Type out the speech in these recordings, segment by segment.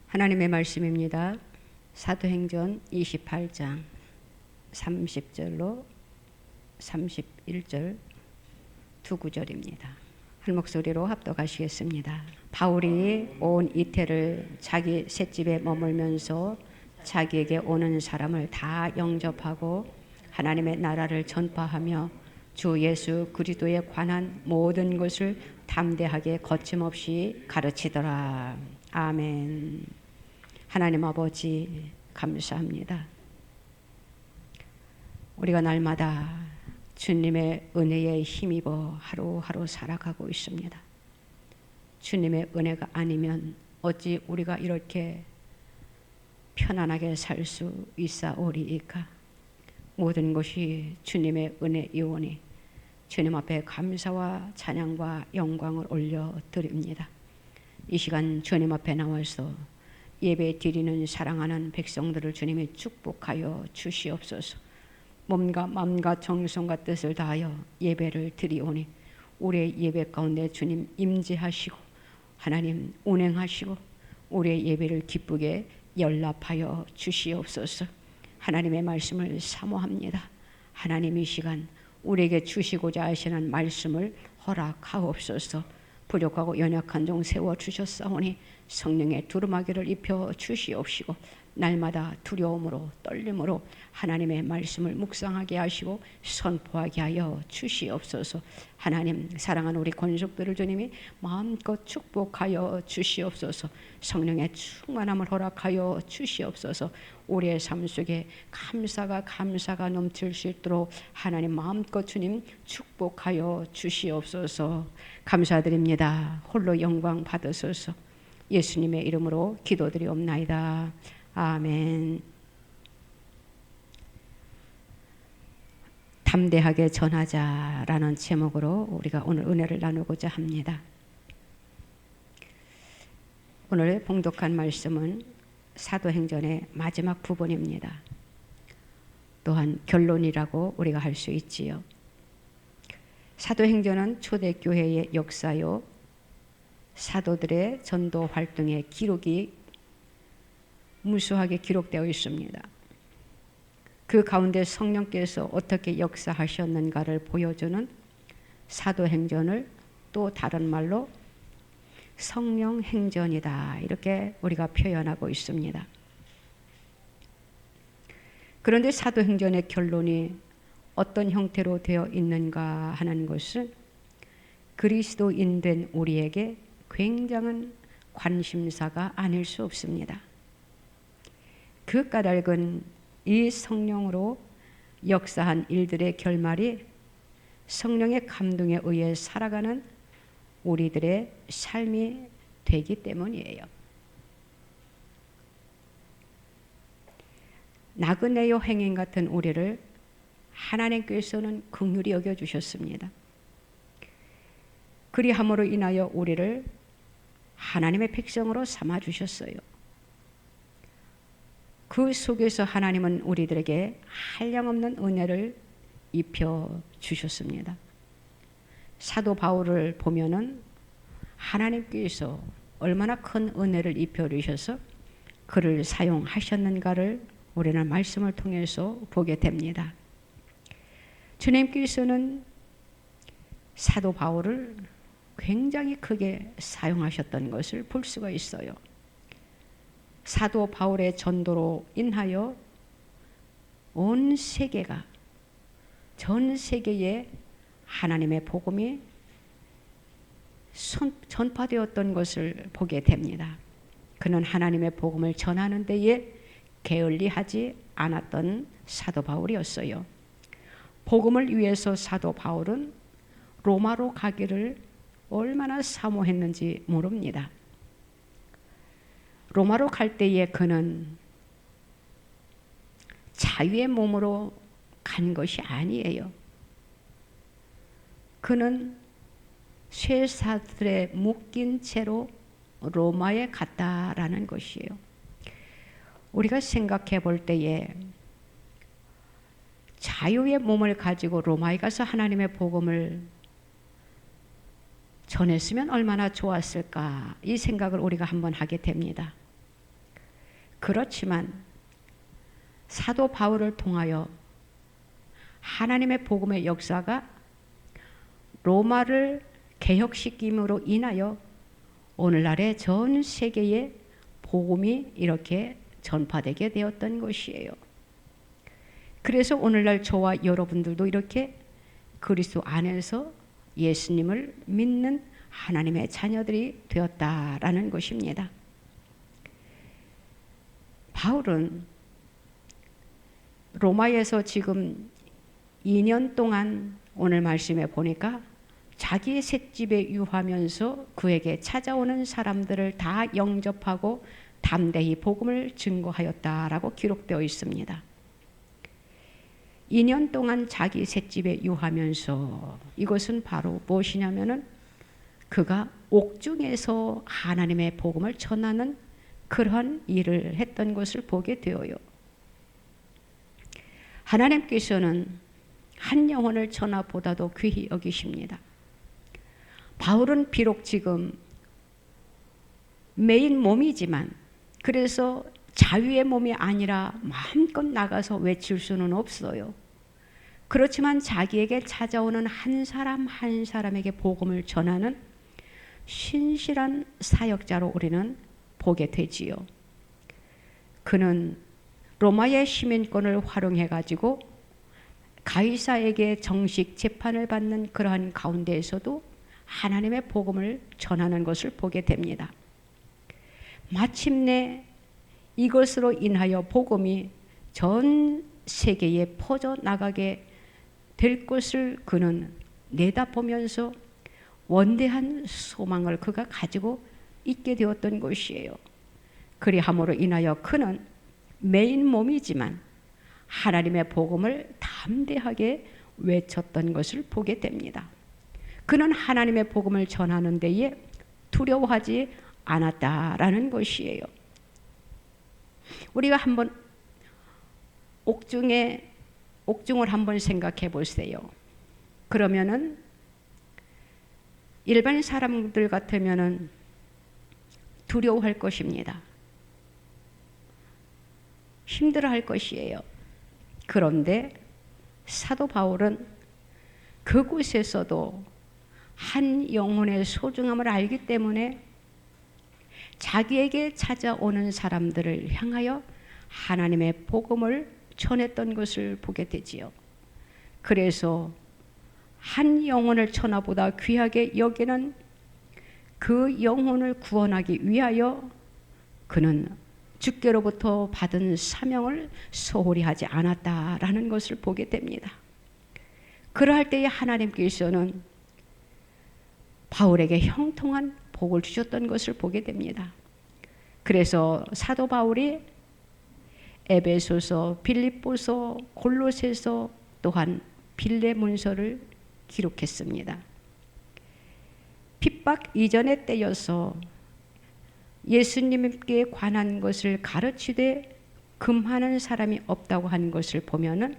하나님의 말씀입니다. 사도행전 28장 30절로 31절 두 구절입니다. 한 목소리로 합독하시겠습니다. 바울이 온 이태를 자기 셋집에 머물면서 자기에게 오는 사람을 다 영접하고 하나님의 나라를 전파하며 주 예수 그리스도에 관한 모든 것을 담대하게 거침없이 가르치더라. 아멘. 하나님 아버지 감사합니다. 우리가 날마다 주님의 은혜에 힘입어 하루하루 살아가고 있습니다. 주님의 은혜가 아니면 어찌 우리가 이렇게 편안하게 살 수 있사오리이까. 모든 것이 주님의 은혜이오니 주님 앞에 감사와 찬양과 영광을 올려드립니다. 이 시간 주님 앞에 나와서 예배 드리는 사랑하는 백성들을 주님이 축복하여 주시옵소서. 몸과 마음과 정성과 뜻을 다하여 예배를 드리오니 우리의 예배 가운데 주님 임재하시고 하나님 운행하시고 우리의 예배를 기쁘게 연락하여 주시옵소서. 하나님의 말씀을 사모합니다. 하나님 이 시간 우리에게 주시고자 하시는 말씀을 허락하옵소서. 부족하고 연약한 종 세워주셨사오니 성령의 두루마기를 입혀 주시옵시고 날마다 두려움으로 떨림으로 하나님의 말씀을 묵상하게 하시고 선포하게 하여 주시옵소서. 하나님 사랑하는 우리 권속들을 주님이 마음껏 축복하여 주시옵소서. 성령의 충만함을 허락하여 주시옵소서. 우리의 삶 속에 감사가 넘칠 수 있도록 하나님 마음껏 주님 축복하여 주시옵소서. 감사드립니다. 홀로 영광 받으소서. 예수님의 이름으로 기도드리옵나이다. 아멘. 담대하게 전하자라는 제목으로 우리가 오늘 은혜를 나누고자 합니다. 오늘 봉독한 말씀은 사도행전의 마지막 부분입니다. 또한 결론이라고 우리가 할 수 있지요. 사도행전은 초대교회의 역사요, 사도들의 전도 활동의 기록이 무수하게 기록되어 있습니다. 그 가운데 성령께서 어떻게 역사하셨는가를 보여주는 사도행전을 또 다른 말로 성령행전이다 이렇게 우리가 표현하고 있습니다. 그런데 사도행전의 결론이 어떤 형태로 되어 있는가 하는 것은 그리스도인 된 우리에게 굉장한 관심사가 아닐 수 없습니다. 그 까닭은 이 성령으로 역사한 일들의 결말이 성령의 감동에 의해 살아가는 우리들의 삶이 되기 때문이에요. 나그네요 행인 같은 우리를 하나님께서는 긍휼히 여겨주셨습니다. 그리함으로 인하여 우리를 하나님의 백성으로 삼아주셨어요. 그 속에서 하나님은 우리들에게 한량없는 은혜를 입혀주셨습니다. 사도 바울을 보면은 하나님께서 얼마나 큰 은혜를 입혀주셔서 그를 사용하셨는가를 우리는 말씀을 통해서 보게 됩니다. 주님께서는 사도 바울을 굉장히 크게 사용하셨던 것을 볼 수가 있어요. 사도 바울의 전도로 인하여 온 세계가 전 세계에 하나님의 복음이 전파되었던 것을 보게 됩니다. 그는 하나님의 복음을 전하는 데에 게을리하지 않았던 사도 바울이었어요. 복음을 위해서 사도 바울은 로마로 가기를 얼마나 사모했는지 모릅니다. 로마로 갈 때에 그는 자유의 몸으로 간 것이 아니에요. 그는 쇠사슬에 묶인 채로 로마에 갔다라는 것이에요. 우리가 생각해 볼 때에 자유의 몸을 가지고 로마에 가서 하나님의 복음을 전했으면 얼마나 좋았을까 이 생각을 우리가 한번 하게 됩니다. 그렇지만 사도 바울을 통하여 하나님의 복음의 역사가 로마를 개혁시킴으로 인하여 오늘날의 전 세계에 복음이 이렇게 전파되게 되었던 것이에요. 그래서 오늘날 저와 여러분들도 이렇게 그리스도 안에서 예수님을 믿는 하나님의 자녀들이 되었다라는 것입니다. 바울은 로마에서 지금 2년 동안 오늘 말씀에 보니까 자기의 셋집에 유하면서 그에게 찾아오는 사람들을 다 영접하고 담대히 복음을 증거하였다라고 기록되어 있습니다. 2년 동안 자기 셋집에 유하면서 이것은 바로 무엇이냐면은 그가 옥중에서 하나님의 복음을 전하는 그러한 일을 했던 것을 보게 되어요. 하나님께서는 한 영혼을 전하보다도 귀히 여기십니다. 바울은 비록 지금 메인 몸이지만 그래서 자유의 몸이 아니라 마음껏 나가서 외칠 수는 없어요. 그렇지만 자기에게 찾아오는 한 사람 한 사람에게 복음을 전하는 신실한 사역자로 우리는 보게 되지요. 그는 로마의 시민권을 활용해 가지고 가이사에게 정식 재판을 받는 그러한 가운데에서도 하나님의 복음을 전하는 것을 보게 됩니다. 마침내 이것으로 인하여 복음이 전 세계에 퍼져나가게 될 것을 그는 내다보면서 원대한 소망을 그가 가지고 있게 되었던 것이에요. 그리함으로 인하여 그는 메인 몸이지만 하나님의 복음을 담대하게 외쳤던 것을 보게 됩니다. 그는 하나님의 복음을 전하는 데에 두려워하지 않았다라는 것이에요. 우리가 한번 옥중을 한번 생각해 보세요. 그러면은 일반 사람들 같으면은 두려워할 것입니다. 힘들어할 것이에요. 그런데 사도 바울은 그곳에서도 한 영혼의 소중함을 알기 때문에 자기에게 찾아오는 사람들을 향하여 하나님의 복음을 전했던 것을 보게 되지요. 그래서 한 영혼을 천하보다 귀하게 여기는 그 영혼을 구원하기 위하여 그는 주께로부터 받은 사명을 소홀히 하지 않았다라는 것을 보게 됩니다. 그러할 때에 하나님께서는 바울에게 형통한 복을 주셨던 것을 보게 됩니다. 그래서 사도 바울이 에베소서, 빌립보서, 골로새서 또한 빌레몬서를 기록했습니다. 핍박 이전의 때여서 예수님께 관한 것을 가르치되 금하는 사람이 없다고 하는 것을 보면은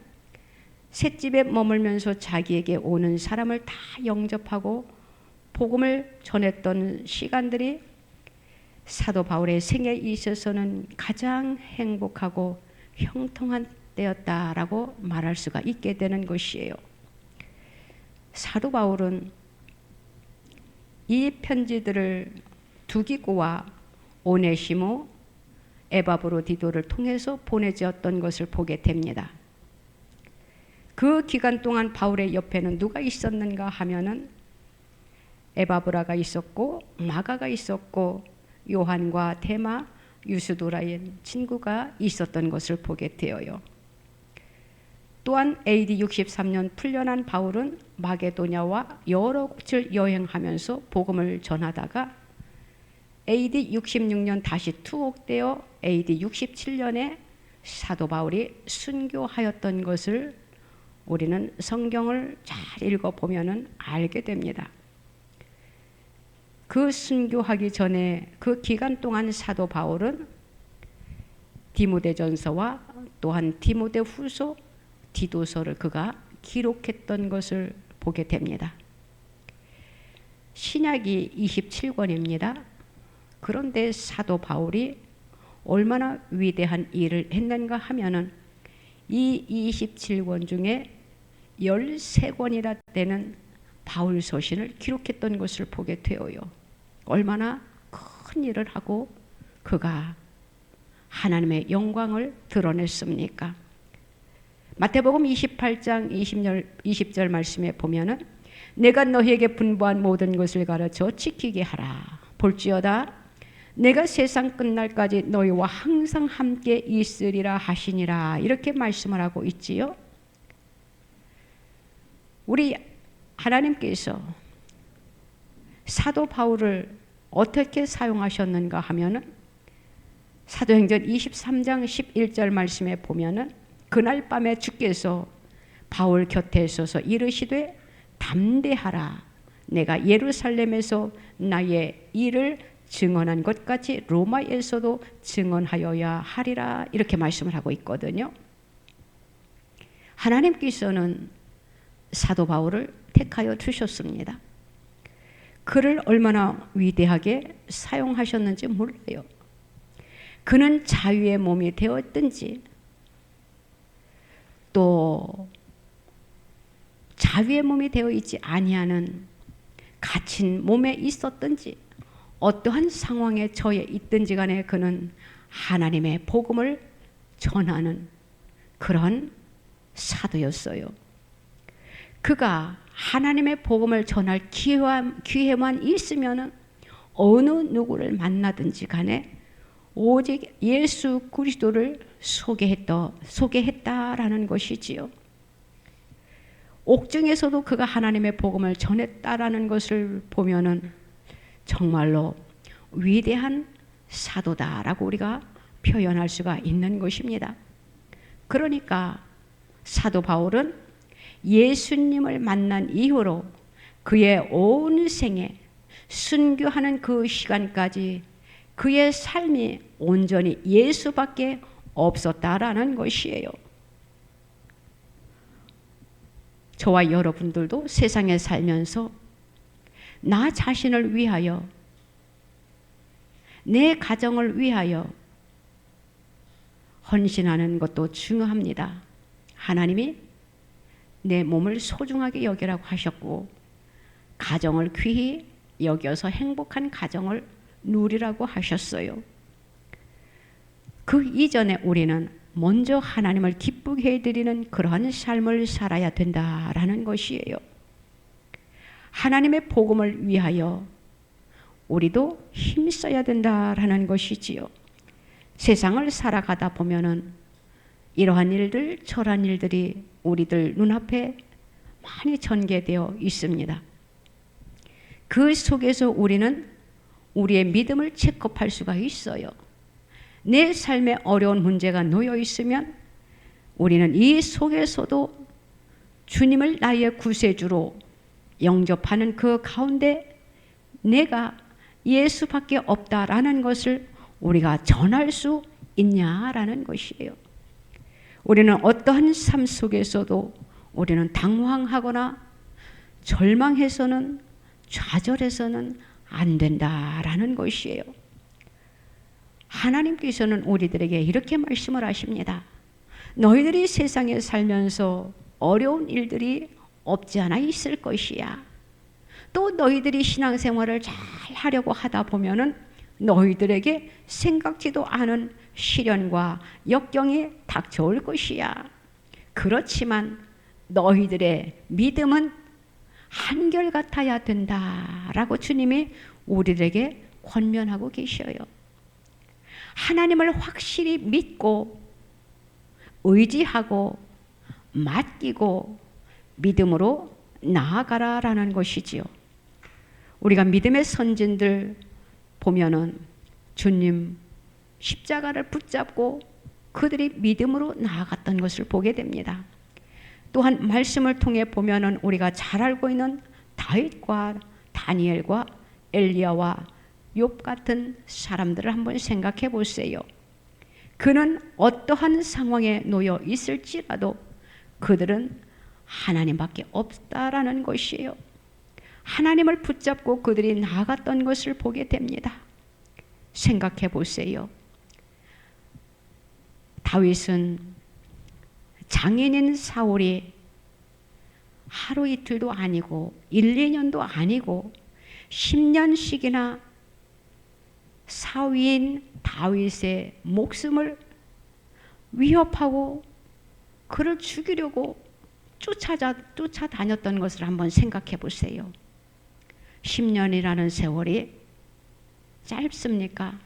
셋집에 머물면서 자기에게 오는 사람을 다 영접하고 복음을 전했던 시간들이 사도 바울의 생애에 있어서는 가장 행복하고 형통한 때였다라고 말할 수가 있게 되는 것이에요. 사도 바울은 이 편지들을 두기고와 오네시모, 에바브로디도를 통해서 보내졌던 것을 보게 됩니다. 그 기간 동안 바울의 옆에는 누가 있었는가 하면은 에바브라가 있었고 마가가 있었고 요한과 데마, 유스도라의 친구가 있었던 것을 보게 되어요. 또한 AD 63년 풀려난 바울은 마게도냐와 여러 곳을 여행하면서 복음을 전하다가 AD 66년 다시 투옥되어 AD 67년에 사도 바울이 순교하였던 것을 우리는 성경을 잘 읽어보면 알게 됩니다. 그 순교하기 전에 그 기간 동안 사도 바울은 디모데전서와 또한 디모데후서, 디도서를 그가 기록했던 것을 보게 됩니다. 신약이 27권입니다. 그런데 사도 바울이 얼마나 위대한 일을 했는가 하면은 이 27권 중에 13권이나 되는 바울 서신을 기록했던 것을 보게 되어요. 얼마나 큰 일을 하고 그가 하나님의 영광을 드러냈습니까? 마태복음 28장 20절 말씀에 보면은 내가 너희에게 분부한 모든 것을 가르쳐 지키게 하라. 볼지어다 내가 세상 끝날까지 너희와 항상 함께 있으리라 하시니라. 이렇게 말씀을 하고 있지요. 우리 하나님께서 사도 바울을 어떻게 사용하셨는가 하면은 사도행전 23장 11절 말씀에 보면은 그날 밤에 주께서 바울 곁에 서서 이르시되 담대하라. 내가 예루살렘에서 나의 일을 증언한 것 같이 로마에서도 증언하여야 하리라. 이렇게 말씀을 하고 있거든요. 하나님께서는 사도 바울을 택하여 주셨습니다. 그를 얼마나 위대하게 사용하셨는지 몰라요. 그는 자유의 몸이 되었든지 또 자유의 몸이 되어 있지 아니하는 갇힌 몸에 있었든지 어떠한 상황에 처해 있든지 간에 그는 하나님의 복음을 전하는 그런 사도였어요. 그가 하나님의 복음을 전할 기회만 있으면 어느 누구를 만나든지 간에 오직 예수 그리스도를 소개했다라는 것이지요. 옥중에서도 그가 하나님의 복음을 전했다라는 것을 보면은 정말로 위대한 사도다라고 우리가 표현할 수가 있는 것입니다. 그러니까 사도 바울은 예수님을 만난 이후로 그의 온 생에 순교하는 그 시간까지 그의 삶이 온전히 예수밖에 없었다라는 것이에요. 저와 여러분들도 세상에 살면서 나 자신을 위하여, 내 가정을 위하여 헌신하는 것도 중요합니다. 하나님이 내 몸을 소중하게 여기라고 하셨고 가정을 귀히 여겨서 행복한 가정을 누리라고 하셨어요. 그 이전에 우리는 먼저 하나님을 기쁘게 해드리는 그러한 삶을 살아야 된다라는 것이에요. 하나님의 복음을 위하여 우리도 힘써야 된다라는 것이지요. 세상을 살아가다 보면은 이러한 일들, 저러한 일들이 우리들 눈앞에 많이 전개되어 있습니다. 그 속에서 우리는 우리의 믿음을 체크할 수가 있어요. 내 삶에 어려운 문제가 놓여 있으면 우리는 이 속에서도 주님을 나의 구세주로 영접하는 그 가운데 내가 예수밖에 없다라는 것을 우리가 전할 수 있냐라는 것이에요. 우리는 어떠한 삶 속에서도 우리는 당황하거나 절망해서는 좌절해서는 안 된다라는 것이에요. 하나님께서는 우리들에게 이렇게 말씀을 하십니다. 너희들이 세상에 살면서 어려운 일들이 없지 않아 있을 것이야. 또 너희들이 신앙생활을 잘 하려고 하다 보면은 너희들에게 생각지도 않은 시련과 역경이 닥쳐올 것이야. 그렇지만 너희들의 믿음은 한결같아야 된다라고 주님이 우리들에게 권면하고 계셔요. 하나님을 확실히 믿고 의지하고 맡기고 믿음으로 나아가라라는 것이지요. 우리가 믿음의 선진들 보면은 주님 십자가를 붙잡고 그들이 믿음으로 나아갔던 것을 보게 됩니다. 또한 말씀을 통해 보면은 우리가 잘 알고 있는 다윗과 다니엘과 엘리야와 욥 같은 사람들을 한번 생각해 보세요. 그는 어떠한 상황에 놓여 있을지라도 그들은 하나님밖에 없다라는 것이에요. 하나님을 붙잡고 그들이 나아갔던 것을 보게 됩니다. 생각해 보세요. 다윗은 장인인 사울이 하루 이틀도 아니고 1, 2년도 아니고 10년씩이나 사위인 다윗의 목숨을 위협하고 그를 죽이려고 쫓아다녔던 것을 한번 생각해 보세요. 10년이라는 세월이 짧습니까?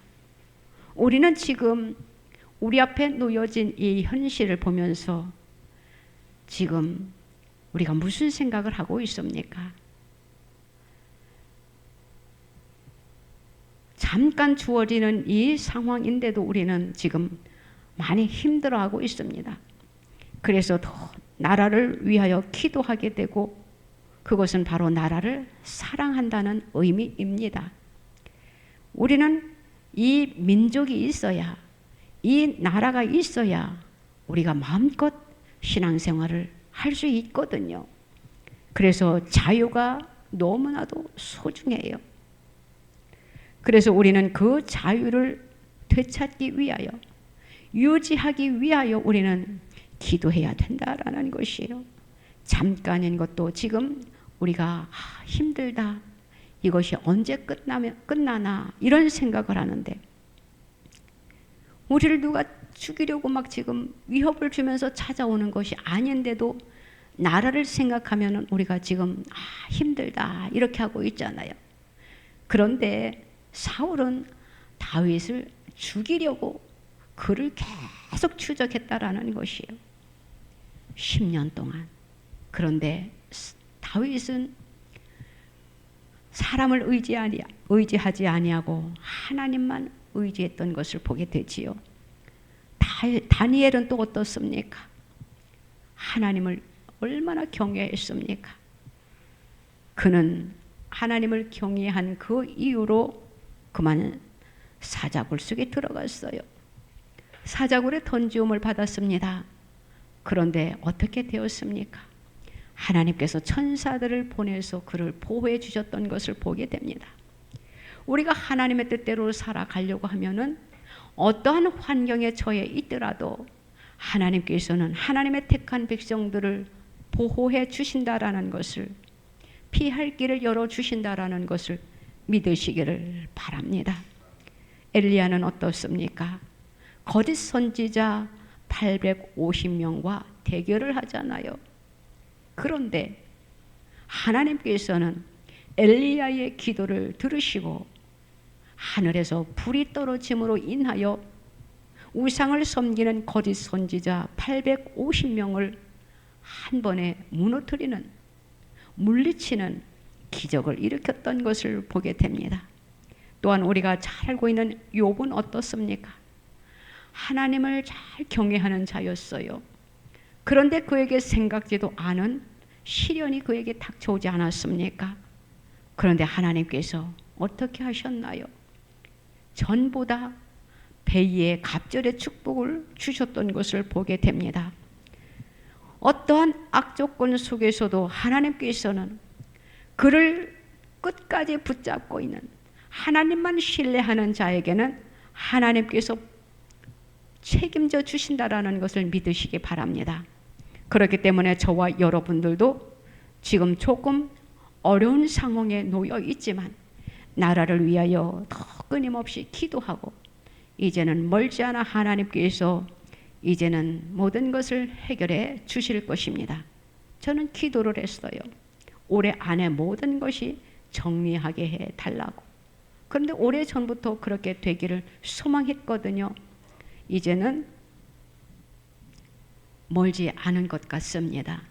우리는 지금 우리 앞에 놓여진 이 현실을 보면서 지금 우리가 무슨 생각을 하고 있습니까? 잠깐 주어지는 이 상황인데도 우리는 지금 많이 힘들어하고 있습니다. 그래서 더 나라를 위하여 기도하게 되고 그것은 바로 나라를 사랑한다는 의미입니다. 우리는 이 민족이 있어야, 이 나라가 있어야 우리가 마음껏 신앙생활을 할 수 있거든요. 그래서 자유가 너무나도 소중해요. 그래서 우리는 그 자유를 되찾기 위하여, 유지하기 위하여 우리는 기도해야 된다라는 것이에요. 잠깐인 것도 지금 우리가 힘들다, 이것이 언제 끝나나 이런 생각을 하는데, 우리를 누가 죽이려고 막 지금 위협을 주면서 찾아오는 것이 아닌데도 나라를 생각하면 우리가 지금 힘들다 이렇게 하고 있잖아요. 그런데 사울은 다윗을 죽이려고 그를 계속 추적했다라는 것이에요. 10년 동안. 그런데 다윗은 사람을 의지하지 아니하고 하나님만 의지했던 것을 보게 되지요. 다니엘은 또 어떻습니까? 하나님을 얼마나 경외했습니까? 그는 하나님을 경외한 그 이유로 그만 사자굴 속에 들어갔어요. 사자굴에 던지움을 받았습니다. 그런데 어떻게 되었습니까? 하나님께서 천사들을 보내서 그를 보호해 주셨던 것을 보게 됩니다. 우리가 하나님의 뜻대로 살아가려고 하면은 어떠한 환경에 처해 있더라도 하나님께서는 하나님의 택한 백성들을 보호해 주신다라는 것을, 피할 길을 열어주신다라는 것을 믿으시기를 바랍니다. 엘리야는 어떻습니까? 거짓 선지자 850명과 대결을 하잖아요. 그런데 하나님께서는 엘리야의 기도를 들으시고 하늘에서 불이 떨어짐으로 인하여 우상을 섬기는 거짓 선지자 850명을 한 번에 무너뜨리는, 물리치는 기적을 일으켰던 것을 보게 됩니다. 또한 우리가 잘 알고 있는 욥은 어떻습니까? 하나님을 잘 경외하는 자였어요. 그런데 그에게 생각지도 않은 시련이 그에게 닥쳐오지 않았습니까? 그런데 하나님께서 어떻게 하셨나요? 전보다 배위의 갑절의 축복을 주셨던 것을 보게 됩니다. 어떠한 악조건 속에서도 하나님께서는 그를 끝까지 붙잡고 있는, 하나님만 신뢰하는 자에게는 하나님께서 책임져 주신다라는 것을 믿으시기 바랍니다. 그렇기 때문에 저와 여러분들도 지금 조금 어려운 상황에 놓여 있지만 나라를 위하여 더 끊임없이 기도하고, 이제는 멀지 않아 하나님께서 이제는 모든 것을 해결해 주실 것입니다. 저는 기도를 했어요. 올해 안에 모든 것이 정리하게 해 달라고. 그런데 오래 전부터 그렇게 되기를 소망했거든요. 이제는 멀지 않은 것 같습니다.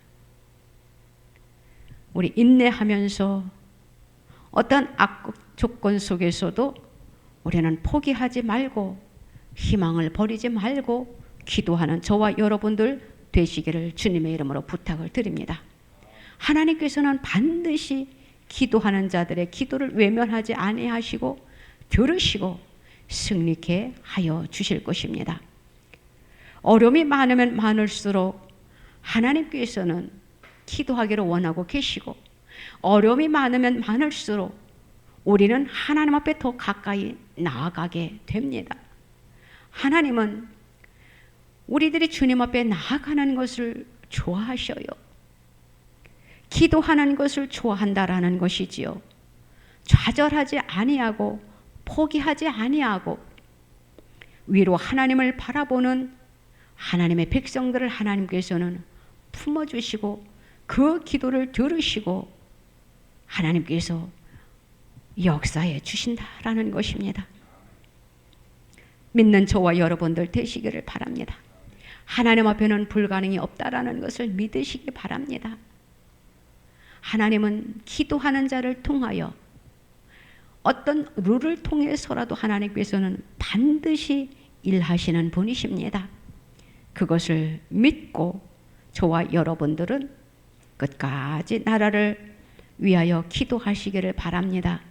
우리 인내하면서 어떤 악조건 속에서도 우리는 포기하지 말고 희망을 버리지 말고 기도하는 저와 여러분들 되시기를 주님의 이름으로 부탁을 드립니다. 하나님께서는 반드시 기도하는 자들의 기도를 외면하지 아니하시고 들으시고 승리케 하여 주실 것입니다. 어려움이 많으면 많을수록 하나님께서는 기도하기를 원하고 계시고, 어려움이 많으면 많을수록 우리는 하나님 앞에 더 가까이 나아가게 됩니다. 하나님은 우리들이 주님 앞에 나아가는 것을 좋아하셔요. 기도하는 것을 좋아한다라는 것이지요. 좌절하지 아니하고 포기하지 아니하고 위로 하나님을 바라보는 하나님의 백성들을 하나님께서는 품어주시고 그 기도를 들으시고 하나님께서 역사해 주신다라는 것입니다. 믿는 저와 여러분들 되시기를 바랍니다. 하나님 앞에는 불가능이 없다라는 것을 믿으시기 바랍니다. 하나님은 기도하는 자를 통하여 어떤 룰을 통해서라도 하나님께서는 반드시 일하시는 분이십니다. 그것을 믿고 저와 여러분들은 끝까지 나라를 위하여 기도하시기를 바랍니다.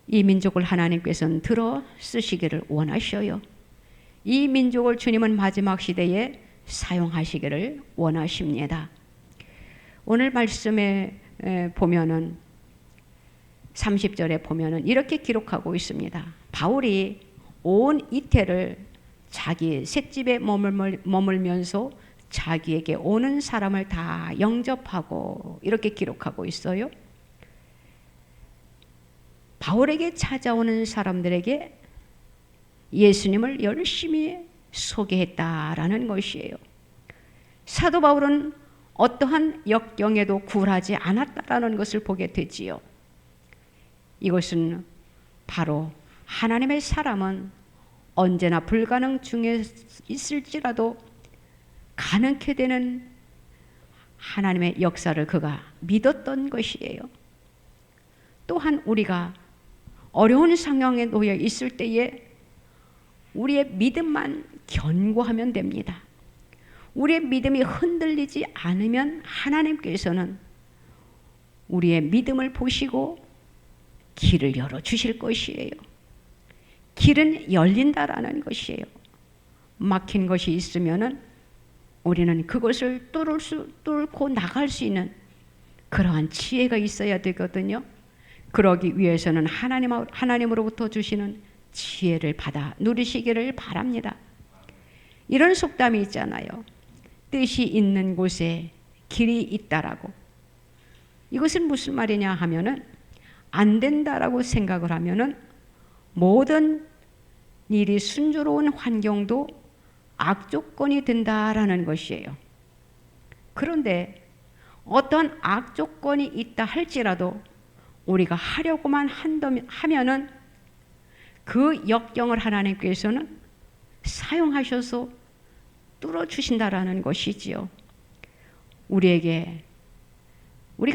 이 민족을 하나님께서는 들어 쓰시기를 원하셔요. 이 민족을 주님은 마지막 시대에 사용하시기를 원하십니다. 오늘 말씀에 보면은 30절에 보면은 이렇게 기록하고 있습니다. 바울이 온 이태를 자기 셋집에 머물면서 자기에게 오는 사람을 다 영접하고 이렇게 기록하고 있어요. 바울에게 찾아오는 사람들에게 예수님을 열심히 소개했다라는 것이에요. 사도 바울은 어떠한 역경에도 굴하지 않았다라는 것을 보게 되지요. 이것은 바로 하나님의 사람은 언제나 불가능 중에 있을지라도 가능케 되는 하나님의 역사를 그가 믿었던 것이에요. 또한 우리가 어려운 상황에 놓여 있을 때에 우리의 믿음만 견고하면 됩니다. 우리의 믿음이 흔들리지 않으면 하나님께서는 우리의 믿음을 보시고 길을 열어주실 것이에요. 길은 열린다라는 것이에요. 막힌 것이 있으면은 우리는 그것을 뚫고 나갈 수 있는 그러한 지혜가 있어야 되거든요. 그러기 위해서는 하나님으로부터 주시는 지혜를 받아 누리시기를 바랍니다. 이런 속담이 있잖아요. 뜻이 있는 곳에 길이 있다라고. 이것은 무슨 말이냐 하면은 안 된다라고 생각을 하면은 모든 일이 순조로운 환경도 악조건이 된다라는 것이에요. 그런데 어떤 악조건이 있다 할지라도 우리가 하려고만 하면은 그 역경을 하나님께서는 사용하셔서 뚫어주신다라는 것이지요. 우리가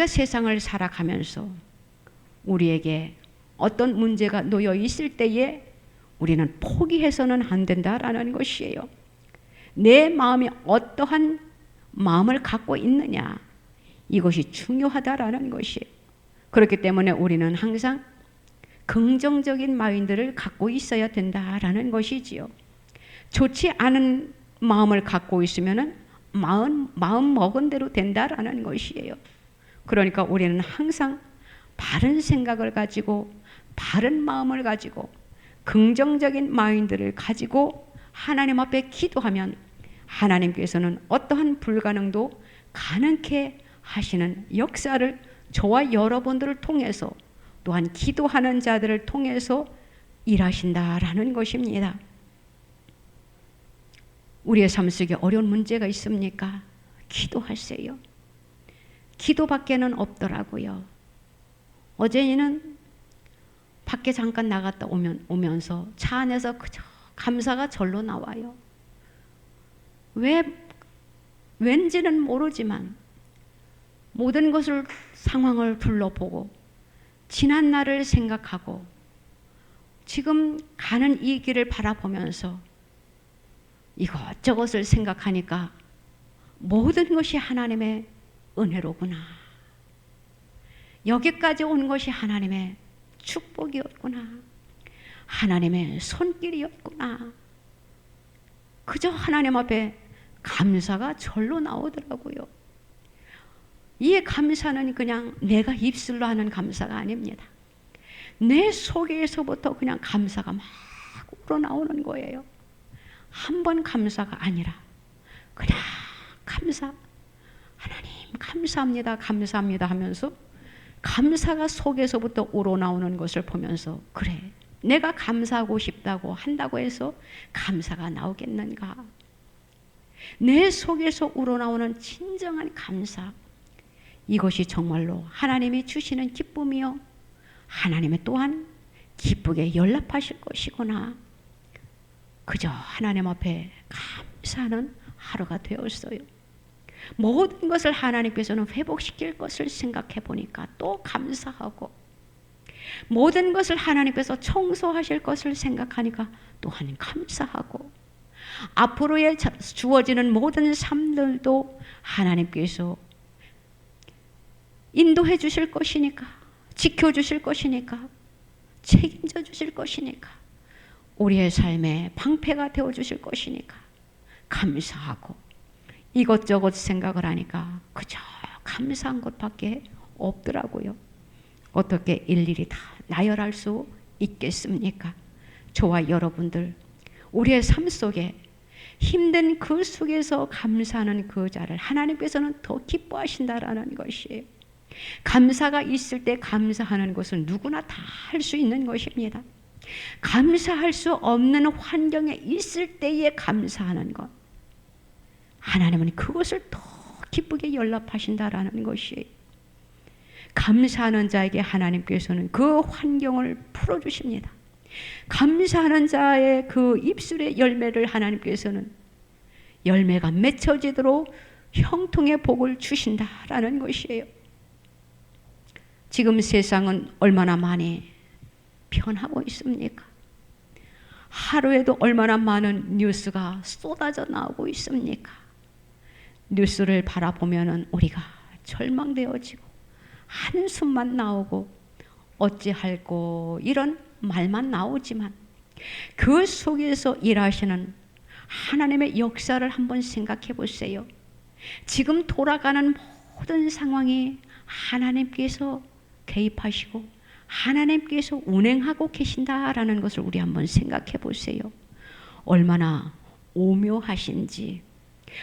세상을 살아가면서 우리에게 어떤 문제가 놓여 있을 때에 우리는 포기해서는 안 된다라는 것이에요. 내 마음이 어떠한 마음을 갖고 있느냐, 이것이 중요하다라는 것이에요. 그렇기 때문에 우리는 항상 긍정적인 마인드를 갖고 있어야 된다라는 것이지요. 좋지 않은 마음을 갖고 있으면은 마음 먹은 대로 된다라는 것이에요. 그러니까 우리는 항상 바른 생각을 가지고 바른 마음을 가지고 긍정적인 마인드를 가지고 하나님 앞에 기도하면 하나님께서는 어떠한 불가능도 가능케 하시는 역사를 저와 여러분들을 통해서 또한 기도하는 자들을 통해서 일하신다라는 것입니다. 우리의 삶 속에 어려운 문제가 있습니까? 기도하세요. 기도밖에는 없더라고요. 어제는 밖에 잠깐 나갔다 오면서 차 안에서 그저 감사가 절로 나와요. 왠지는 모르지만 모든 것을 상황을 둘러보고 지난 날을 생각하고 지금 가는 이 길을 바라보면서 이것저것을 생각하니까 모든 것이 하나님의 은혜로구나. 여기까지 온 것이 하나님의 축복이었구나. 하나님의 손길이었구나. 그저 하나님 앞에 감사가 절로 나오더라고요. 이 감사는 그냥 내가 입술로 하는 감사가 아닙니다. 내 속에서부터 그냥 감사가 막 우러나오는 거예요. 한 번 감사가 아니라 그냥 하나님 감사합니다, 감사합니다 하면서 감사가 속에서부터 우러나오는 것을 보면서 그래, 내가 감사하고 싶다고 한다고 해서 감사가 나오겠는가? 내 속에서 우러나오는 진정한 감사, 이것이 정말로 하나님이 주시는 기쁨이요, 하나님의 또한 기쁘게 연락하실 것이구나. 그저 하나님 앞에 감사하는 하루가 되었어요. 모든 것을 하나님께서는 회복시킬 것을 생각해 보니까 또 감사하고, 모든 것을 하나님께서 청소하실 것을 생각하니까 또한 감사하고, 앞으로의 주어지는 모든 삶들도 하나님께서 인도해 주실 것이니까, 지켜주실 것이니까, 책임져 주실 것이니까, 우리의 삶에 방패가 되어 주실 것이니까 감사하고, 이것저것 생각을 하니까 그저 감사한 것밖에 없더라고요. 어떻게 일일이 다 나열할 수 있겠습니까? 저와 여러분들, 우리의 삶 속에 힘든 그 속에서 감사하는 그 자를 하나님께서는 더 기뻐하신다라는 것이에요. 감사가 있을 때 감사하는 것은 누구나 다 할 수 있는 것입니다. 감사할 수 없는 환경에 있을 때에 감사하는 것, 하나님은 그것을 더 기쁘게 연락하신다라는 것이에요. 감사하는 자에게 하나님께서는 그 환경을 풀어주십니다. 감사하는 자의 그 입술의 열매를 하나님께서는 열매가 맺혀지도록 형통의 복을 주신다라는 것이에요. 지금 세상은 얼마나 많이 변하고 있습니까? 하루에도 얼마나 많은 뉴스가 쏟아져 나오고 있습니까? 뉴스를 바라보면 우리가 절망되어지고 한숨만 나오고 어찌할꼬 이런 말만 나오지만, 그 속에서 일하시는 하나님의 역사를 한번 생각해 보세요. 지금 돌아가는 모든 상황이 하나님께서 개입하시고 하나님께서 운행하고 계신다라는 것을 우리 한번 생각해 보세요. 얼마나 오묘하신지.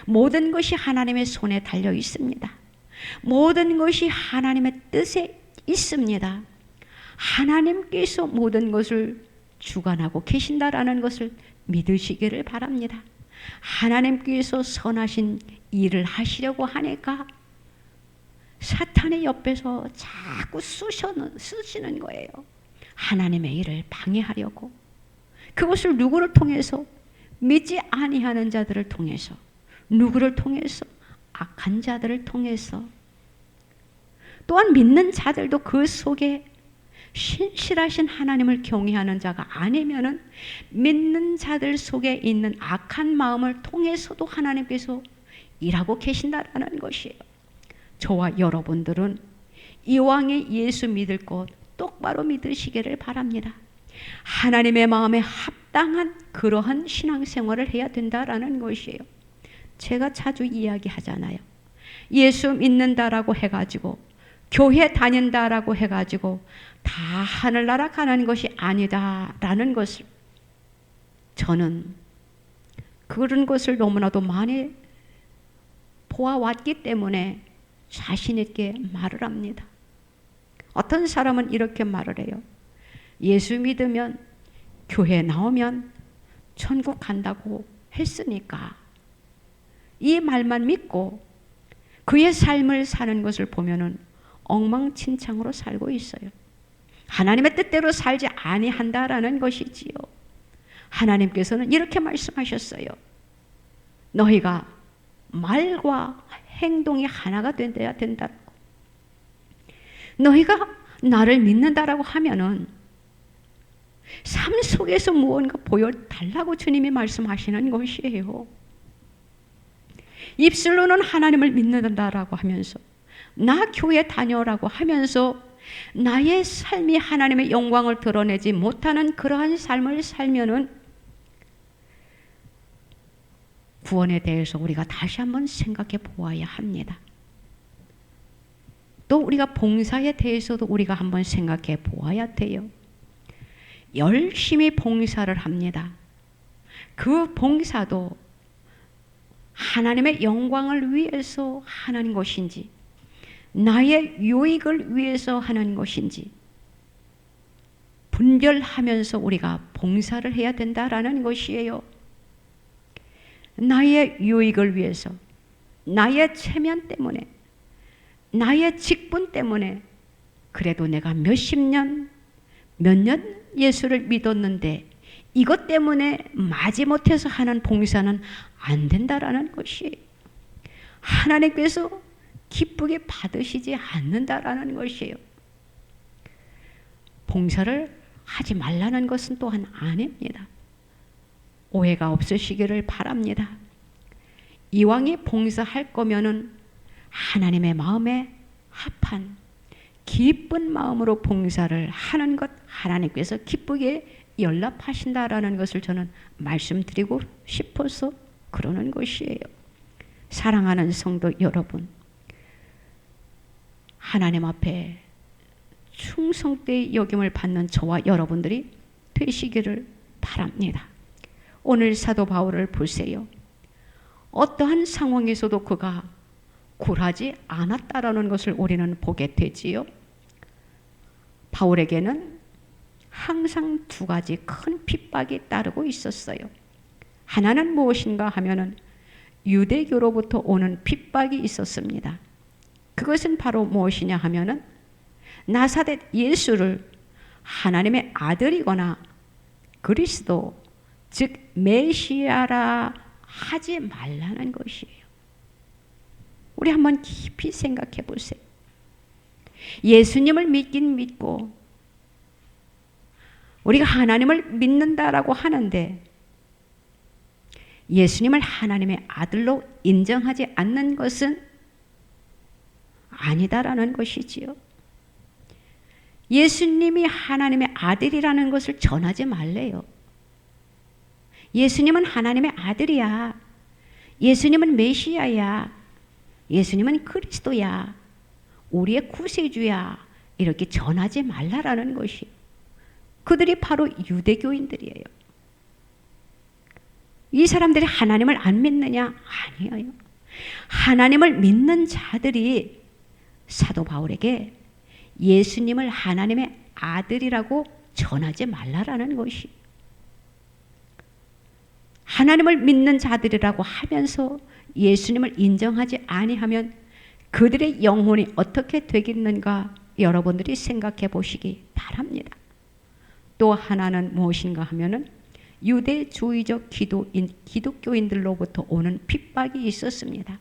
모든 것이 하나님의 손에 달려 있습니다. 모든 것이 하나님의 뜻에 있습니다. 하나님께서 모든 것을 주관하고 계신다라는 것을 믿으시기를 바랍니다. 하나님께서 선하신 일을 하시려고 하니까 사탄의 옆에서 자꾸 쑤시는 거예요. 하나님의 일을 방해하려고. 그것을 누구를 통해서? 믿지 아니하는 자들을 통해서. 누구를 통해서? 악한 자들을 통해서. 또한 믿는 자들도 그 속에 신실하신 하나님을 경외하는 자가 아니면은 믿는 자들 속에 있는 악한 마음을 통해서도 하나님께서 일하고 계신다라는 것이에요. 저와 여러분들은 이왕에 예수 믿을 것 똑바로 믿으시기를 바랍니다. 하나님의 마음에 합당한 그러한 신앙생활을 해야 된다라는 것이에요. 제가 자주 이야기하잖아요. 예수 믿는다라고 해가지고, 교회 다닌다라고 해가지고 다 하늘나라 가는 것이 아니다라는 것을, 저는 그런 것을 너무나도 많이 보아왔기 때문에 자신 있게 말을 합니다. 어떤 사람은 이렇게 말을 해요. 예수 믿으면, 교회 나오면 천국 간다고 했으니까 이 말만 믿고 그의 삶을 사는 것을 보면은 엉망진창으로 살고 있어요. 하나님의 뜻대로 살지 아니한다라는 것이지요. 하나님께서는 이렇게 말씀하셨어요. 너희가 말과 행동이 하나가 돼야 된다고. 너희가 나를 믿는다라고 하면은 삶 속에서 무언가 보여달라고 주님이 말씀하시는 것이에요. 입술로는 하나님을 믿는다라고 하면서, 나 교회 다녀라고 하면서 나의 삶이 하나님의 영광을 드러내지 못하는 그러한 삶을 살면은 구원에 대해서 우리가 다시 한번 생각해 보아야 합니다. 또 우리가 봉사에 대해서도 우리가 한번 생각해 보아야 돼요. 열심히 봉사를 합니다. 그 봉사도 하나님의 영광을 위해서 하는 것인지 나의 유익을 위해서 하는 것인지 분별하면서 우리가 봉사를 해야 된다라는 것이에요. 나의 유익을 위해서, 나의 체면 때문에, 나의 직분 때문에 그래도 내가 몇십 년, 몇 년 예수를 믿었는데 이것 때문에 마지못해서 하는 봉사는 안 된다라는 것이에요. 하나님께서 기쁘게 받으시지 않는다라는 것이에요. 봉사를 하지 말라는 것은 또한 아닙니다. 오해가 없으시기를 바랍니다. 이왕에 봉사할 거면은 하나님의 마음에 합한 기쁜 마음으로 봉사를 하는 것 하나님께서 기쁘게 연락하신다라는 것을 저는 말씀드리고 싶어서 그러는 것이에요. 사랑하는 성도 여러분, 하나님 앞에 충성되이 여김을 받는 저와 여러분들이 되시기를 바랍니다. 오늘 사도 바울을 보세요. 어떠한 상황에서도 그가 굴하지 않았다라는 것을 우리는 보게 되지요. 바울에게는 항상 두 가지 큰 핍박이 따르고 있었어요. 하나는 무엇인가 하면은 유대교로부터 오는 핍박이 있었습니다. 그것은 바로 무엇이냐 하면은 나사렛 예수를 하나님의 아들이거나 그리스도, 즉 메시아라 하지 말라는 것이에요. 우리 한번 깊이 생각해 보세요. 예수님을 믿긴 믿고 우리가 하나님을 믿는다라고 하는데 예수님을 하나님의 아들로 인정하지 않는 것은 아니다라는 것이지요. 예수님이 하나님의 아들이라는 것을 전하지 말래요. 예수님은 하나님의 아들이야. 예수님은 메시아야. 예수님은 그리스도야. 우리의 구세주야. 이렇게 전하지 말라라는 것이. 그들이 바로 유대교인들이에요. 이 사람들이 하나님을 안 믿느냐? 아니에요. 하나님을 믿는 자들이 사도 바울에게 예수님을 하나님의 아들이라고 전하지 말라라는 것이. 하나님을 믿는 자들이라고 하면서 예수님을 인정하지 아니하면 그들의 영혼이 어떻게 되겠는가 여러분들이 생각해 보시기 바랍니다. 또 하나는 무엇인가 하면은 유대주의적 기독교인들로부터 오는 핍박이 있었습니다.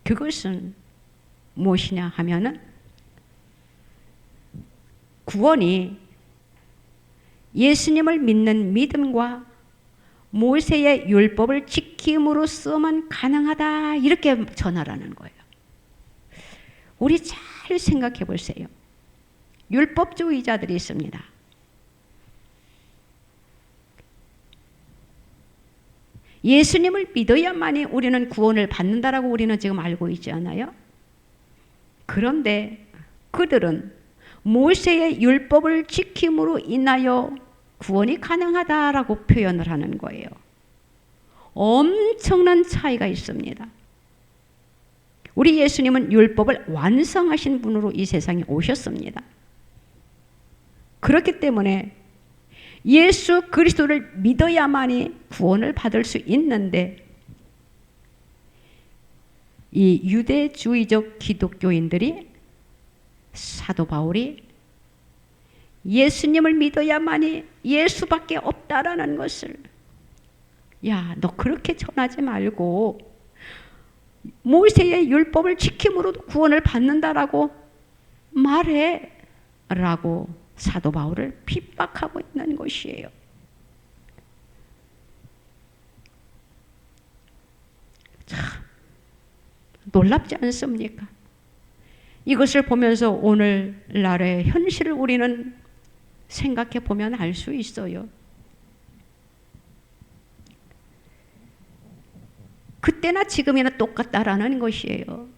그것은 무엇이냐 하면은 구원이 예수님을 믿는 믿음과 모세의 율법을 지킴으로써만 가능하다 이렇게 전하라는 거예요. 우리 잘 생각해 보세요. 율법주의자들이 있습니다. 예수님을 믿어야만이 우리는 구원을 받는다라고 우리는 지금 알고 있지 않아요? 그런데 그들은 모세의 율법을 지킴으로 인하여 구원이 가능하다라고 표현을 하는 거예요. 엄청난 차이가 있습니다. 우리 예수님은 율법을 완성하신 분으로 이 세상에 오셨습니다. 그렇기 때문에 예수 그리스도를 믿어야만이 구원을 받을 수 있는데 이 유대주의적 기독교인들이 사도 바울이 예수님을 믿어야만이 예수밖에 없다라는 것을 야, 너 그렇게 전하지 말고 모세의 율법을 지킴으로 구원을 받는다라고 말해 라고 사도 바울을 핍박하고 있는 것이에요. 참 놀랍지 않습니까? 이것을 보면서 오늘날의 현실을 우리는 생각해 보면 알 수 있어요. 그때나 지금이나 똑같다라는 것이에요.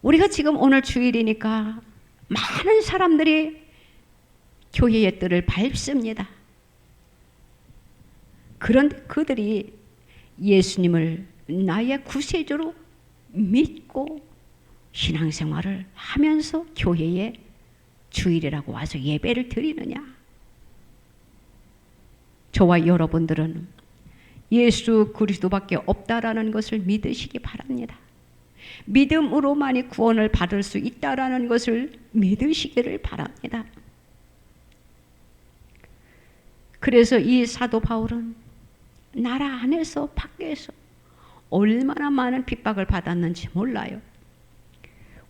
우리가 지금 오늘 주일이니까 많은 사람들이 교회의 뜰을 밟습니다. 그런데 그들이 예수님을 나의 구세주로 믿고 신앙생활을 하면서 교회에 주일이라고 와서 예배를 드리느냐? 저와 여러분들은 예수 그리스도밖에 없다라는 것을 믿으시기 바랍니다. 믿음으로만이 구원을 받을 수 있다라는 것을 믿으시기를 바랍니다. 그래서 이 사도 바울은 나라 안에서 밖에서 얼마나 많은 핍박을 받았는지 몰라요.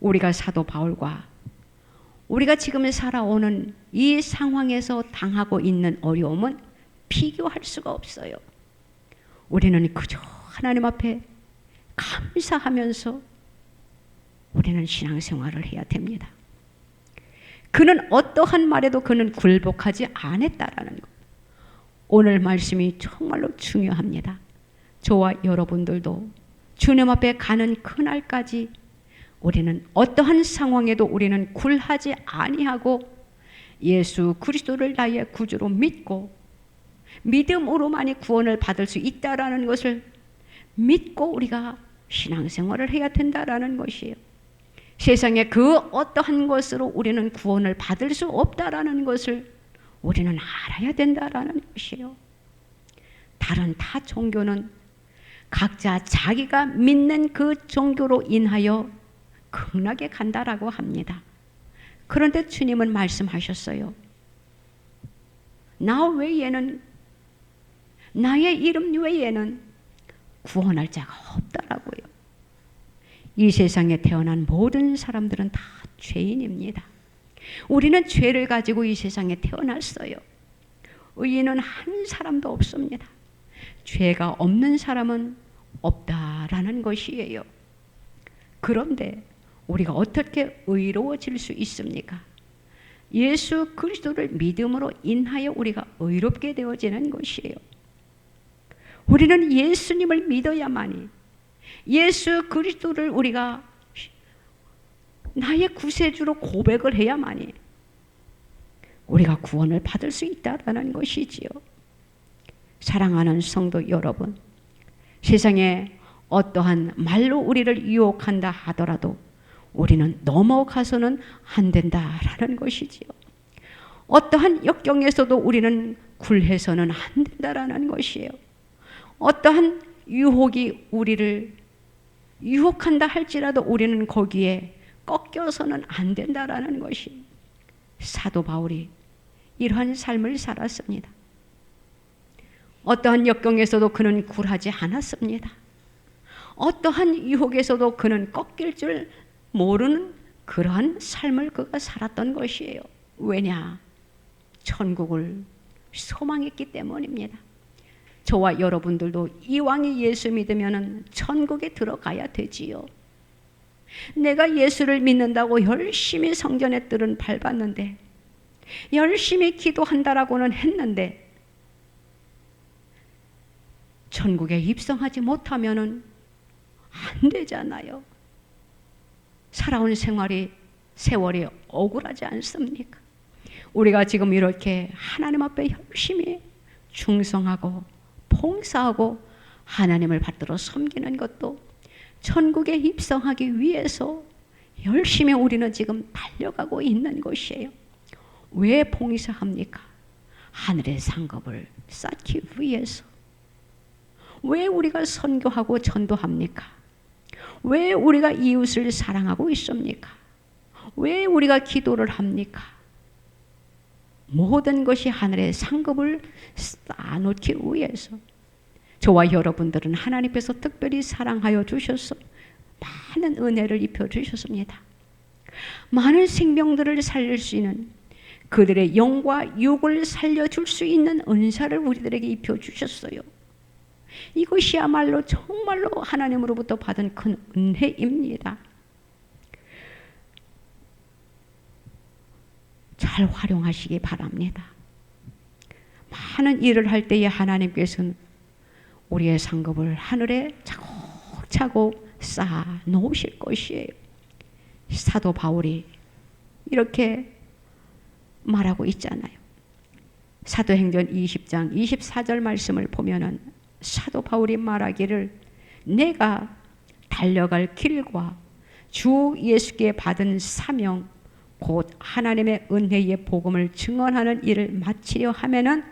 우리가 사도 바울과 우리가 지금 살아오는 이 상황에서 당하고 있는 어려움은 비교할 수가 없어요. 우리는 그저 하나님 앞에 감사하면서 우리는 신앙생활을 해야 됩니다. 그는 어떠한 말에도 그는 굴복하지 않았다라는 것. 오늘 말씀이 정말로 중요합니다. 저와 여러분들도 주님 앞에 가는 그날까지 우리는 어떠한 상황에도 우리는 굴하지 아니하고 예수 그리스도를 나의 구주로 믿고 믿음으로만이 구원을 받을 수 있다라는 것을 믿고 우리가 신앙생활을 해야 된다라는 것이에요. 세상에 그 어떠한 것으로 우리는 구원을 받을 수 없다라는 것을 우리는 알아야 된다라는 것이에요. 다른 타 종교는 각자 자기가 믿는 그 종교로 인하여 극락에 간다라고 합니다. 그런데 주님은 말씀하셨어요. 나 외에는, 나의 이름 외에는 구원할 자가 없다라고요. 이 세상에 태어난 모든 사람들은 다 죄인입니다. 우리는 죄를 가지고 이 세상에 태어났어요. 의인은 한 사람도 없습니다. 죄가 없는 사람은 없다라는 것이에요. 그런데 우리가 어떻게 의로워질 수 있습니까? 예수 그리스도를 믿음으로 인하여 우리가 의롭게 되어지는 것이에요. 우리는 예수님을 믿어야만이, 예수 그리스도를 우리가 나의 구세주로 고백을 해야만이 우리가 구원을 받을 수 있다라는 것이지요. 사랑하는 성도 여러분, 세상에 어떠한 말로 우리를 유혹한다 하더라도 우리는 넘어가서는 안 된다라는 것이지요. 어떠한 역경에서도 우리는 굴해서는 안 된다라는 것이에요. 어떠한 유혹이 우리를 유혹한다 할지라도 우리는 거기에 꺾여서는 안 된다라는 것이, 사도 바울이 이러한 삶을 살았습니다. 어떠한 역경에서도 그는 굴하지 않았습니다. 어떠한 유혹에서도 그는 꺾일 줄 모르는 그러한 삶을 그가 살았던 것이에요. 왜냐? 천국을 소망했기 때문입니다. 저와 여러분들도 이왕이 예수 믿으면 천국에 들어가야 되지요. 내가 예수를 믿는다고 열심히 성전의 뜰은 밟았는데, 열심히 기도한다라고는 했는데 천국에 입성하지 못하면은 안 되잖아요. 살아온 세월이 억울하지 않습니까? 우리가 지금 이렇게 하나님 앞에 열심히 충성하고 봉사하고 하나님을 받들어 섬기는 것도 천국에 입성하기 위해서 열심히 우리는 지금 달려가고 있는 것이에요. 왜 봉사합니까? 하늘의 상급을 쌓기 위해서. 왜 우리가 선교하고 전도합니까? 왜 우리가 이웃을 사랑하고 있습니까? 왜 우리가 기도를 합니까? 모든 것이 하늘의 상급을 쌓아놓기 위해서. 저와 여러분들은 하나님께서 특별히 사랑하여 주셔서 많은 은혜를 입혀주셨습니다. 많은 생명들을 살릴 수 있는, 그들의 영과 육을 살려줄 수 있는 은사를 우리들에게 입혀주셨어요. 이것이야말로 정말로 하나님으로부터 받은 큰 은혜입니다. 잘 활용하시기 바랍니다. 많은 일을 할 때에 하나님께서는 우리의 상급을 하늘에 차곡차곡 쌓아 놓으실 것이에요. 사도 바울이 이렇게 말하고 있잖아요. 사도행전 20장 24절 말씀을 보면은 사도 바울이 말하기를 내가 달려갈 길과 주 예수께 받은 사명 곧 하나님의 은혜의 복음을 증언하는 일을 마치려 하면은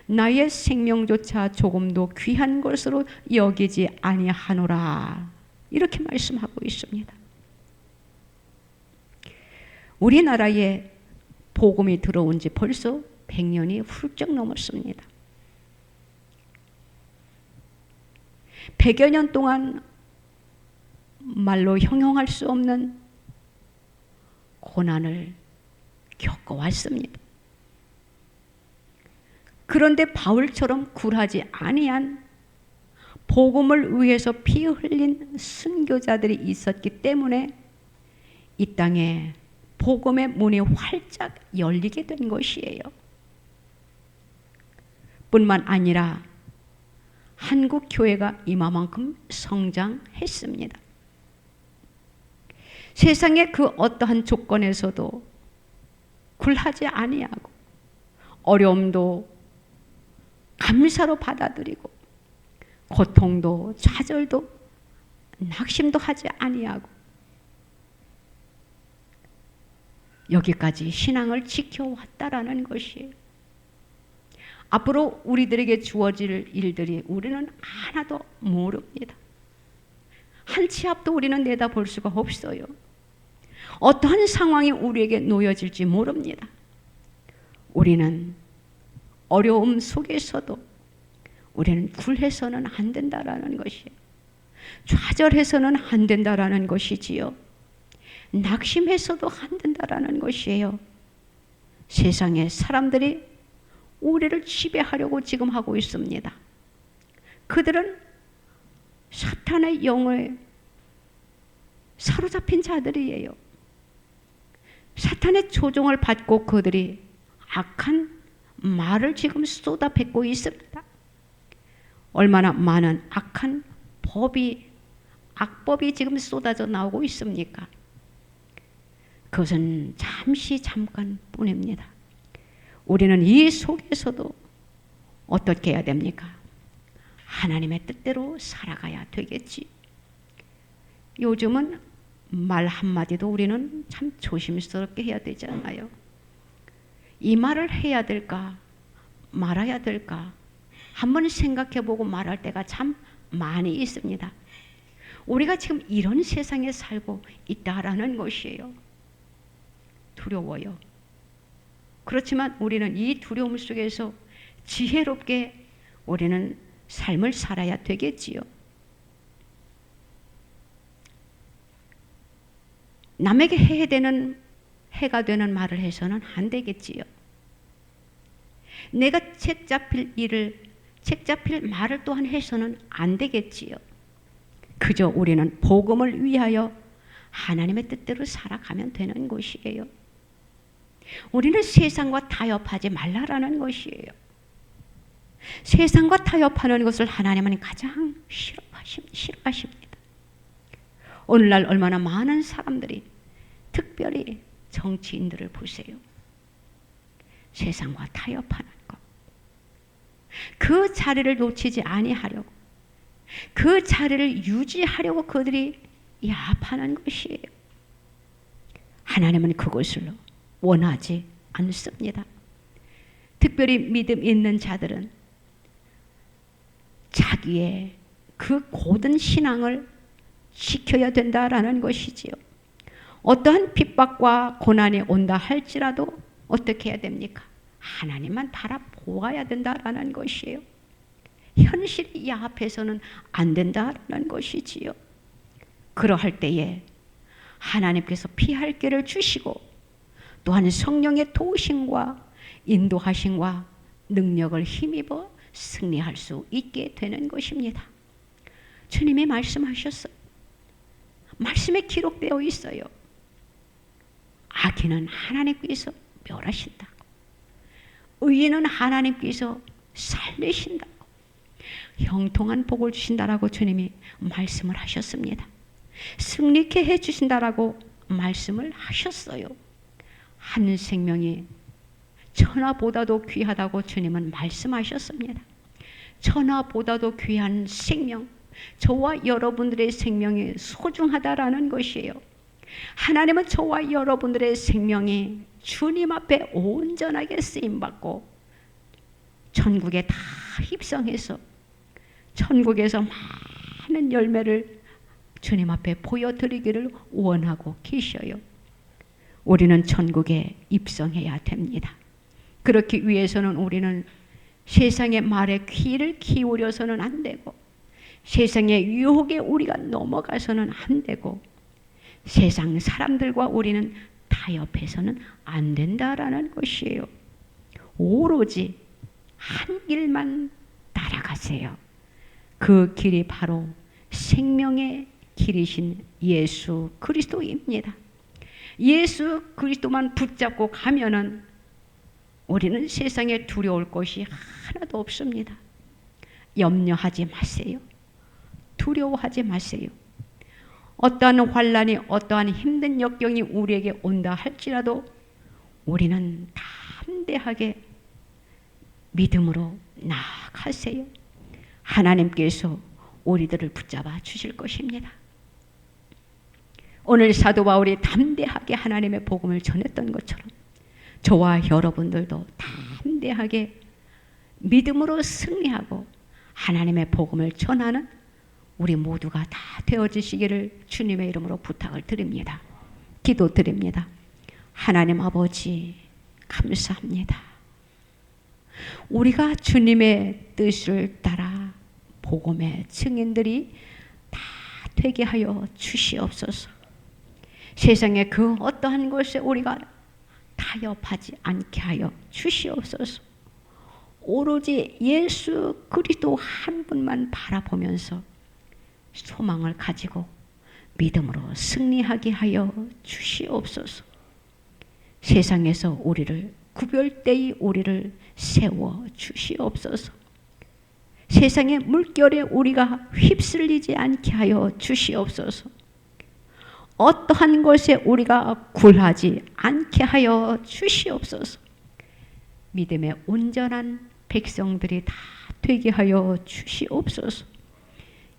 나의 생명조차 조금도 귀한 것으로 여기지 아니하노라. 이렇게 말씀하고 있습니다. 우리나라에 복음이 들어온 지 벌써 100년이 훌쩍 넘었습니다. 100여 년 동안 말로 형용할 수 없는 고난을 겪어왔습니다. 그런데 바울처럼 굴하지 아니한 복음을 위해서 피 흘린 순교자들이 있었기 때문에 이 땅에 복음의 문이 활짝 열리게 된 것이에요. 뿐만 아니라 한국 교회가 이만큼 성장했습니다. 세상의 그 어떠한 조건에서도 굴하지 아니하고 어려움도 감사로 받아들이고 고통도 좌절도 낙심도 하지 아니하고 여기까지 신앙을 지켜왔다라는 것이에요. 앞으로 우리들에게 주어질 일들이 우리는 하나도 모릅니다. 한 치 앞도 우리는 내다볼 수가 없어요. 어떠한 상황이 우리에게 놓여질지 모릅니다. 우리는 어려움 속에서도 우리는 굴해서는 안 된다라는 것이에요. 좌절해서는 안 된다라는 것이지요. 낙심해서도 안 된다라는 것이에요. 세상에 사람들이 우리를 지배하려고 지금 하고 있습니다. 그들은 사탄의 영에 사로잡힌 자들이에요. 사탄의 조종을 받고 그들이 악한 말을 지금 쏟아붓고 있습니다. 얼마나 많은 악한 악법이 지금 쏟아져 나오고 있습니까? 그것은 잠깐뿐입니다. 우리는 이 속에서도 어떻게 해야 됩니까? 하나님의 뜻대로 살아가야 되겠지. 요즘은 말 한마디도 우리는 참 조심스럽게 해야 되잖아요. 이 말을 해야 될까 말아야 될까 한번 생각해보고 말할 때가 참 많이 있습니다. 우리가 지금 이런 세상에 살고 있다라는 것이에요. 두려워요. 그렇지만 우리는 이 두려움 속에서 지혜롭게 우리는 삶을 살아야 되겠지요. 남에게 해가 되는 말을 해서는 안 되겠지요. 내가 책 잡힐 말을 또한 해서는 안 되겠지요. 그저 우리는 복음을 위하여 하나님의 뜻대로 살아가면 되는 것이에요. 우리는 세상과 타협하지 말라라는 것이에요. 세상과 타협하는 것을 하나님은 가장 싫어하십니다. 오늘날 얼마나 많은 사람들이 특별히 정치인들을 보세요. 세상과 타협하는 것. 그 자리를 놓치지 아니하려고 그 자리를 유지하려고 그들이 야합하는 것이에요. 하나님은 그것을 원하지 않습니다. 특별히 믿음 있는 자들은 자기의 그 고든 신앙을 지켜야 된다라는 것이지요. 어떠한 핍박과 고난이 온다 할지라도 어떻게 해야 됩니까? 하나님만 바라보아야 된다라는 것이에요. 현실이 야합해서는 안 된다라는 것이지요. 그러할 때에 하나님께서 피할 길을 주시고 또한 성령의 도우심과 인도하심과 능력을 힘입어 승리할 수 있게 되는 것입니다. 주님이 말씀하셨어요. 말씀에 기록되어 있어요. 악인은 하나님께서 멸하신다고, 의인은 하나님께서 살리신다고, 형통한 복을 주신다라고 주님이 말씀을 하셨습니다. 승리케 해주신다라고 말씀을 하셨어요. 한 생명이 천하보다도 귀하다고 주님은 말씀하셨습니다. 천하보다도 귀한 생명, 저와 여러분들의 생명이 소중하다라는 것이에요. 하나님은 저와 여러분들의 생명이 주님 앞에 온전하게 쓰임받고 천국에 다 입성해서 천국에서 많은 열매를 주님 앞에 보여드리기를 원하고 계셔요. 우리는 천국에 입성해야 됩니다. 그렇기 위해서는 우리는 세상의 말에 귀를 기울여서는 안 되고, 세상의 유혹에 우리가 넘어가서는 안 되고, 세상 사람들과 우리는 타협해서는 안 된다라는 것이에요. 오로지 한 길만 따라가세요. 그 길이 바로 생명의 길이신 예수 그리스도입니다. 예수 그리스도만 붙잡고 가면은 우리는 세상에 두려울 것이 하나도 없습니다. 염려하지 마세요. 두려워하지 마세요. 어떠한 환난이, 어떠한 힘든 역경이 우리에게 온다 할지라도 우리는 담대하게 믿음으로 나아가세요. 하나님께서 우리들을 붙잡아 주실 것입니다. 오늘 사도 바울이 담대하게 하나님의 복음을 전했던 것처럼 저와 여러분들도 담대하게 믿음으로 승리하고 하나님의 복음을 전하는 우리 모두가 다 되어지시기를 주님의 이름으로 부탁을 드립니다. 기도드립니다. 하나님 아버지 감사합니다. 우리가 주님의 뜻을 따라 복음의 증인들이 다 되게 하여 주시옵소서. 세상의 그 어떠한 것에 우리가 타협하지 않게 하여 주시옵소서. 오로지 예수 그리스도 한 분만 바라보면서 소망을 가지고 믿음으로 승리하게 하여 주시옵소서. 세상에서 우리를 구별되이 우리를 세워 주시옵소서. 세상의 물결에 우리가 휩쓸리지 않게 하여 주시옵소서. 어떠한 것에 우리가 굴하지 않게 하여 주시옵소서. 믿음의 온전한 백성들이 다 되게 하여 주시옵소서.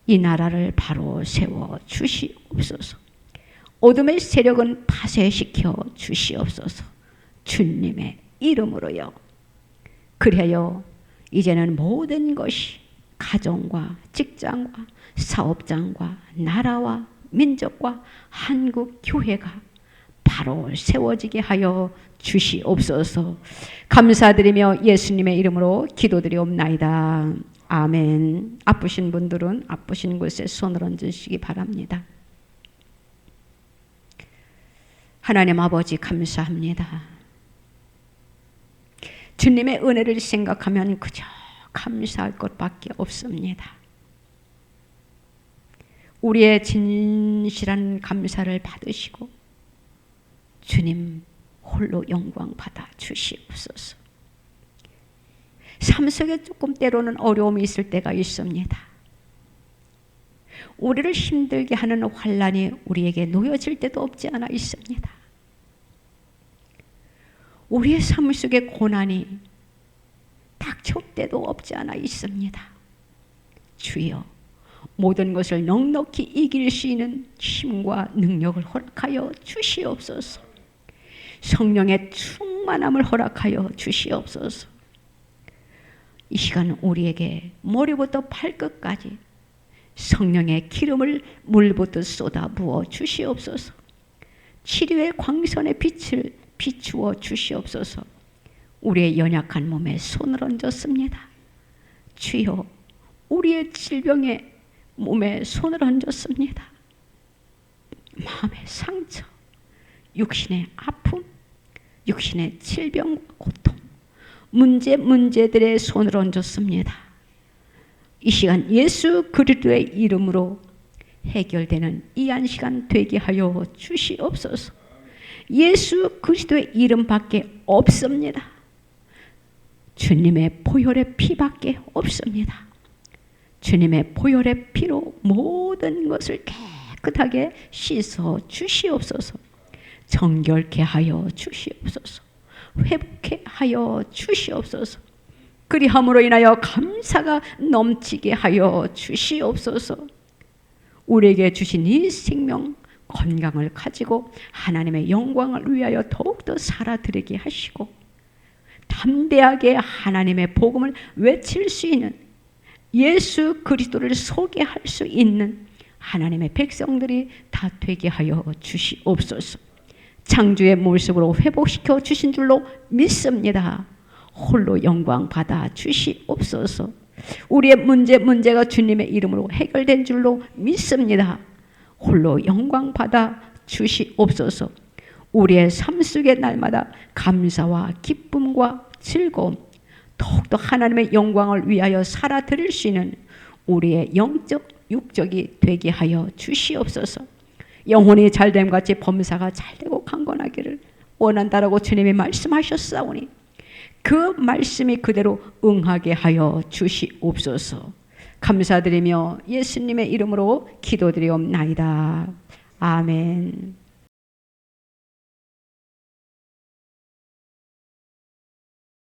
이 나라를 바로 세워 주시옵소서. 어둠의 세력은 파쇄시켜 주시옵소서. 주님의 이름으로요. 그래요. 이제는 모든 것이 가정과 직장과 사업장과 나라와 민족과 한국 교회가 바로 세워지게 하여 주시옵소서. 감사드리며 예수님의 이름으로 기도드리옵나이다. 아멘. 아프신 분들은 아프신 곳에 손을 얹으시기 바랍니다. 하나님 아버지 감사합니다. 주님의 은혜를 생각하면 그저 감사할 것밖에 없습니다. 우리의 진실한 감사를 받으시고 주님 홀로 영광 받아 주시옵소서. 삶 속에 조금 때로는 어려움이 있을 때가 있습니다. 우리를 힘들게 하는 환난이 우리에게 놓여질 때도 없지 않아 있습니다. 우리의 삶 속에 고난이 닥칠 때도 없지 않아 있습니다. 주여, 모든 것을 넉넉히 이길 수 있는 힘과 능력을 허락하여 주시옵소서. 성령의 충만함을 허락하여 주시옵소서. 이 시간 우리에게 머리부터 발끝까지 성령의 기름을 물부터 쏟아 부어 주시옵소서. 치료의 광선의 빛을 비추어 주시옵소서. 우리의 연약한 몸에 손을 얹었습니다. 주여, 우리의 질병에 몸에 손을 얹었습니다. 마음의 상처, 육신의 아픔, 육신의 질병, 고통, 문제들의 손을 얹었습니다. 이 시간 예수 그리스도의 이름으로 해결되는 이 한 시간 되게 하여 주시옵소서. 예수 그리스도의 이름밖에 없습니다. 주님의 보혈의 피밖에 없습니다. 주님의 보혈의 피로 모든 것을 깨끗하게 씻어 주시옵소서. 정결케 하여 주시옵소서. 회복해 하여 주시옵소서. 그리함으로 인하여 감사가 넘치게 하여 주시옵소서. 우리에게 주신 이 생명 건강을 가지고 하나님의 영광을 위하여 더욱더 살아드리게 하시고 담대하게 하나님의 복음을 외칠 수 있는, 예수 그리스도를 소개할 수 있는 하나님의 백성들이 다 되게 하여 주시옵소서. 창조의 모습으로 회복시켜 주신 줄로 믿습니다. 홀로 영광 받아 주시옵소서. 우리의 문제가 주님의 이름으로 해결된 줄로 믿습니다. 홀로 영광 받아 주시옵소서. 우리의 삶 속에 날마다 감사와 기쁨과 즐거움, 더욱더 하나님의 영광을 위하여 살아드릴 수 있는 우리의 영적 육적이 되게 하여 주시옵소서. 영혼이 잘됨 같이 범사가 잘되고 강건하기를 원한다라고 주님이 말씀하셨사오니 그 말씀이 그대로 응하게 하여 주시옵소서. 감사드리며 예수님의 이름으로 기도드리옵나이다. 아멘.